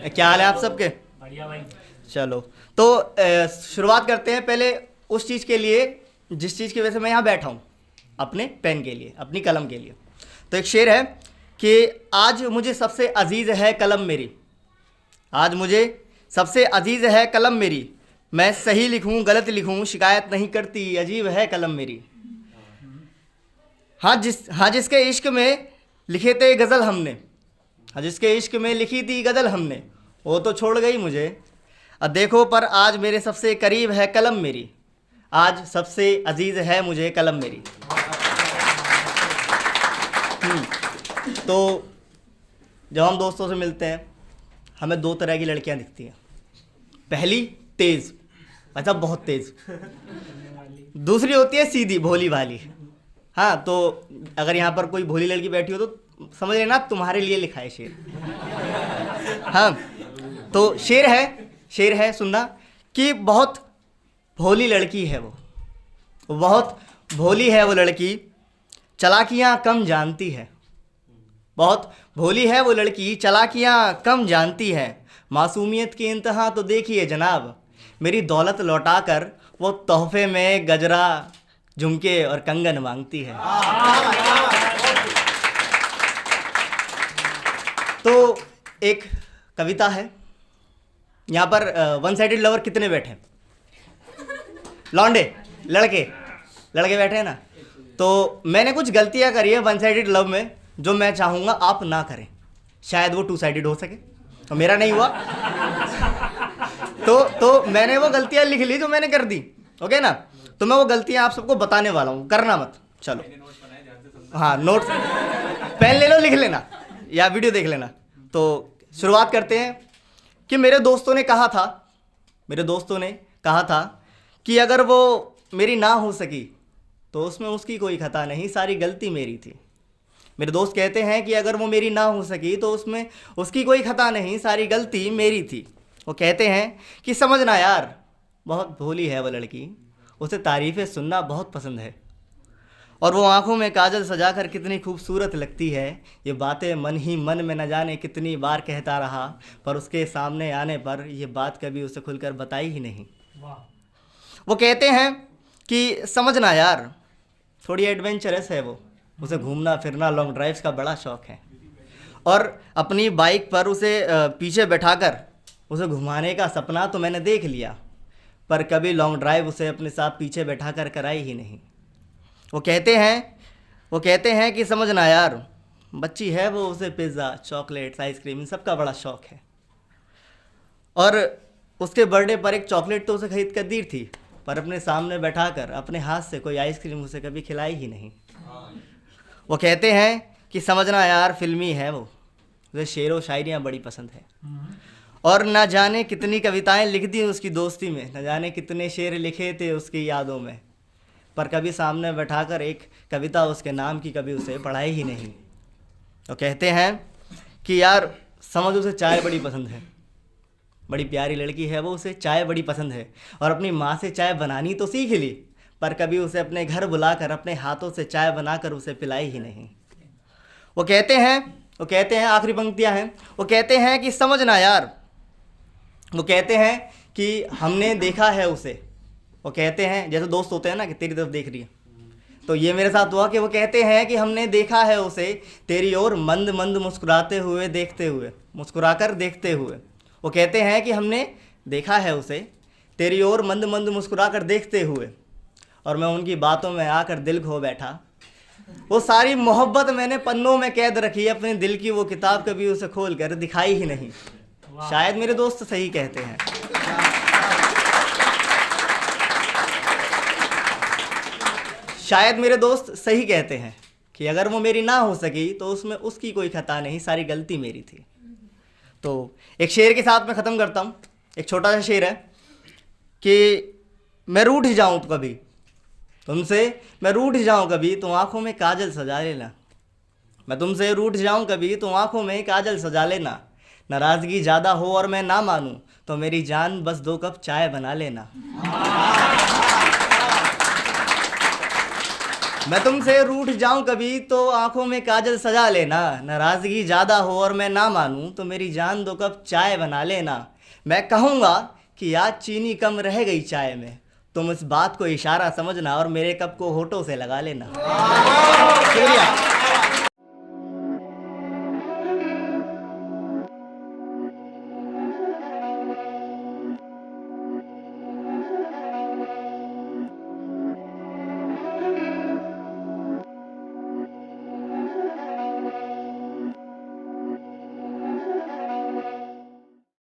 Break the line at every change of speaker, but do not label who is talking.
क्या हाल है आप सबके?
बढ़िया भाई।
चलो तो शुरुआत करते हैं पहले उस चीज़ के लिए जिस चीज़ की वजह से मैं यहाँ बैठा हूँ, अपने पेन के लिए, अपनी कलम के लिए। तो एक शेर है कि आज मुझे सबसे अजीज़ है कलम मेरी, आज मुझे सबसे अजीज़ है कलम मेरी, मैं सही लिखूँ गलत लिखूँ शिकायत नहीं करती, अजीब है कलम मेरी। हाँ जिसके इश्क में लिखे थे गज़ल हमने, हाँ जिसके इश्क में लिखी थी गज़ल हमने, वो तो छोड़ गई मुझे। अब देखो पर आज मेरे सबसे करीब है कलम मेरी, आज सबसे अजीज़ है मुझे कलम मेरी। तो जब हम दोस्तों से मिलते हैं हमें दो तरह की लड़कियां दिखती हैं। पहली तेज़, मतलब बहुत तेज़। दूसरी होती है सीधी भोली भाली। हाँ, तो अगर यहाँ पर कोई भोली लड़की बैठी हो तो समझ लेना तुम्हारे लिए लिखा है शेर। हाँ, तो शेर है सुनना कि बहुत भोली लड़की है वो बहुत भोली है वो लड़की, चालाकियाँ कम जानती है। बहुत भोली है वो लड़की, चालाकियाँ कम जानती है। मासूमियत की इंतहा तो देखिए जनाब, मेरी दौलत लौटाकर वो तोहफे में गजरा झुमके और कंगन मांगती है। तो एक कविता है। यहाँ पर वन साइडेड लवर कितने बैठे हैं? लौंडे, लड़के बैठे हैं ना। तो मैंने कुछ गलतियाँ करी है वन साइडेड लव में जो मैं चाहूँगा आप ना करें। शायद वो टू साइडेड हो सके, तो मेरा नहीं हुआ। तो मैंने वो गलतियाँ लिख ली जो मैंने कर दी, ओके ना। तो मैं वो गलतियाँ आप सबको बताने वाला हूँ, करना मत। चलो हाँ, नोट्स पेन ले लो, लिख लेना या वीडियो देख लेना। तो शुरुआत करते हैं कि मेरे दोस्तों ने कहा था कि अगर वो मेरी ना हो सकी तो उसमें उसकी कोई खता नहीं, सारी गलती मेरी थी। मेरे दोस्त कहते हैं कि अगर वो मेरी ना हो सकी तो उसमें उसकी कोई खता नहीं, सारी गलती मेरी थी। वो कहते हैं कि समझना यार, बहुत भोली है वो लड़की, उसे तारीफ़ें सुनना बहुत पसंद है, और वो आंखों में काजल सजाकर कितनी खूबसूरत लगती है। ये बातें मन ही मन में न जाने कितनी बार कहता रहा, पर उसके सामने आने पर ये बात कभी उसे खुलकर बताई ही नहीं। वो कहते हैं कि समझना यार, थोड़ी एडवेंचरस है वो, उसे घूमना फिरना लॉन्ग ड्राइव्स का बड़ा शौक़ है, और अपनी बाइक पर उसे पीछे बैठाकर उसे घुमाने का सपना तो मैंने देख लिया, पर कभी लॉन्ग ड्राइव उसे अपने साथ पीछे बैठाकर कराई ही नहीं। वो कहते हैं कि समझना यार, बच्ची है वो, उसे पिज़्ज़ा चॉकलेट्स आइसक्रीम इन सब का बड़ा शौक़ है, और उसके बर्थडे पर एक चॉकलेट तो उसे खरीद कर दी थी, पर अपने सामने बैठाकर अपने हाथ से कोई आइसक्रीम उसे कभी खिलाई ही नहीं। वो कहते हैं कि समझना यार, फिल्मी है वो, उसे शेर व शायरियाँ बड़ी पसंद है, और ना जाने कितनी कविताएं लिख दी उसकी दोस्ती में, न जाने कितने शेर लिखे थे उसकी यादों में, पर कभी सामने बैठाकर एक कविता उसके नाम की कभी उसे पढ़ाई ही नहीं। तो कहते हैं कि यार समझ, उसे चाय बड़ी पसंद है, बड़ी प्यारी लड़की है वो, उसे चाय बड़ी पसंद है, और अपनी माँ से चाय बनानी तो सीख ली, पर कभी उसे अपने घर बुलाकर अपने हाथों से चाय बनाकर उसे पिलाई ही नहीं। वो कहते हैं आखिरी पंक्तियाँ हैं, वो कहते हैं कि समझना यार, वो कहते हैं कि हमने देखा है उसे। वो कहते हैं, जैसे दोस्त होते हैं ना कि तेरी तरफ देख रही है, तो ये मेरे साथ हुआ कि वो कहते हैं कि हमने देखा है उसे तेरी ओर मंद मंद मुस्कुराकर देखते हुए। वो कहते हैं कि हमने देखा है उसे तेरी ओर मंद मंद मुस्कुराकर देखते हुए, और मैं उनकी बातों में आकर दिल खो बैठा। वो सारी मोहब्बत मैंने पन्नों में कैद रखी, अपने दिल की वो किताब कभी उसे खोल कर दिखाई ही नहीं। शायद मेरे दोस्त सही कहते हैं। शायद मेरे दोस्त सही कहते हैं कि अगर वो मेरी ना हो सकी तो उसमें उसकी कोई खता नहीं, सारी गलती मेरी थी। तो एक शेर के साथ मैं ख़त्म करता हूँ। एक छोटा सा शेर है कि मैं रूठ जाऊँ कभी तुमसे, मैं रूठ जाऊँ कभी तो आँखों में काजल सजा लेना, मैं तुमसे रूठ जाऊँ कभी तो आँखों में काजल सजा लेना, नाराज़गी ज़्यादा हो और मैं ना मानूँ तो मेरी जान बस 2 कप चाय बना लेना। मैं तुमसे रूठ जाऊं कभी तो आंखों में काजल सजा लेना, नाराजगी ज़्यादा हो और मैं ना मानूं तो मेरी जान 2 कप चाय बना लेना। मैं कहूँगा कि आज चीनी कम रह गई चाय में, तुम इस बात को इशारा समझना और मेरे कप को होठों से लगा लेना।